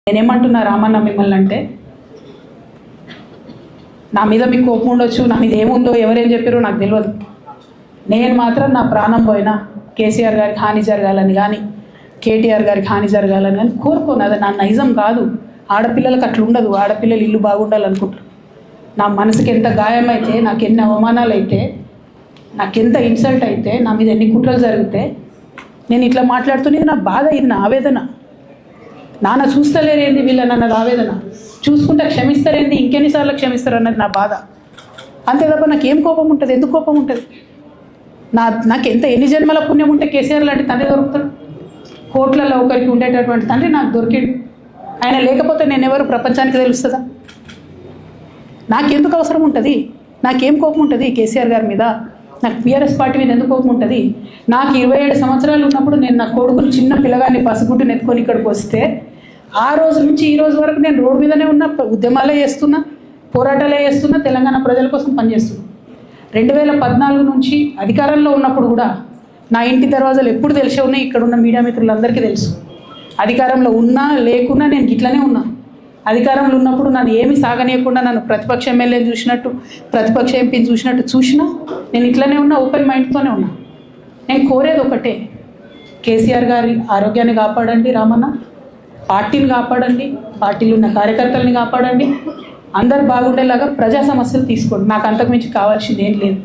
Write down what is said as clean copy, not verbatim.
నేనేమంటున్నా రామన్న మిమ్మల్ని అంటే, నా మీద మీకు కోపం ఉండొచ్చు, నా మీద ఏముందో ఎవరేం చెప్పారో నాకు తెలియదు. నేను మాత్రం నా ప్రాణం పోయినా కేసీఆర్ గారికి హాని జరగాలని కానీ కేటీఆర్ గారికి హాని జరగాలని కానీ కోరుకోను. అది నా నైజం కాదు. ఆడపిల్లలకు అట్లా ఉండదు. ఆడపిల్లలు ఇల్లు బాగుండాలనుకుంటారు. నా మనసుకి ఎంత గాయమైతే, నాకు ఎన్ని అవమానాలు అయితే, నాకెంత ఇన్సల్ట్ అయితే, నా మీద ఎన్ని కుట్రలు జరిగితే నేను ఇట్లా మాట్లాడుతున్నది నా బాధ, ఇది నా ఆవేదన. నాన్న చూస్తలేరేంది వీళ్ళని అన్నది ఆవేదన, చూసుకుంటే క్షమిస్తారేంది ఇంకెన్నిసార్లు క్షమిస్తారు అన్నది నా బాధ. అంతే తప్ప నాకేం కోపం ఉంటుంది? ఎందుకు కోపం ఉంటుంది? నాకు ఎంత ఎన్ని జన్మల పుణ్యం ఉంటే కేసీఆర్ లాంటి తండ్రి దొరుకుతాడు? కోట్లలో ఒకరికి ఉండేటటువంటి తండ్రి నాకు దొరికిండు. ఆయన లేకపోతే నేను ఎవరు ప్రపంచానికి తెలుస్తుందా? నాకెందుకు అవసరం ఉంటుంది? నాకేం కోపం ఉంటుంది కేసీఆర్ గారి మీద? నాకు టీఆర్ఎస్ పార్టీ మీద ఎందుకు కోపం ఉంటుంది? నాకు 27 సంవత్సరాలు ఉన్నప్పుడు నేను నా కొడుకుని చిన్న పిల్లగాన్ని పసిగుడ్డుని ఎత్తుకొని ఇక్కడికి వస్తే ఆ రోజు నుంచి ఈ రోజు వరకు నేను రోడ్డు మీదనే ఉన్నా, ఉద్యమాలే చేస్తున్నా, పోరాటాలే చేస్తున్నా, తెలంగాణ ప్రజల కోసం పనిచేస్తున్నా. 2014 నుంచి అధికారంలో ఉన్నప్పుడు కూడా నా ఇంటి దర్వాజాలు ఎప్పుడు తెలిసే ఉన్నాయి. ఇక్కడ ఉన్న మీడియా మిత్రులందరికీ తెలుసు. అధికారంలో ఉన్నా లేకున్నా నేను ఇట్లనే ఉన్నా. అధికారంలో ఉన్నప్పుడు నన్ను ఏమి సాగనీయకుండా నన్ను ప్రతిపక్ష ఎమ్మెల్యేని చూసినట్టు, ప్రతిపక్ష ఎంపీని చూసినట్టు చూసినా నేను ఇట్లనే ఉన్నా, ఓపెన్ మైండ్తోనే ఉన్నా. నేను కోరేది ఒకటే, కేసీఆర్ గారి ఆరోగ్యాన్ని కాపాడండి రామన్న, పార్టీని కాపాడండి, పార్టీలో ఉన్న కార్యకర్తలని కాపాడండి, అందరు బాగుండేలాగా ప్రజా సమస్యలు తీసుకోండి. నాకు అంతకుమించి కావాల్సింది ఏం లేదు.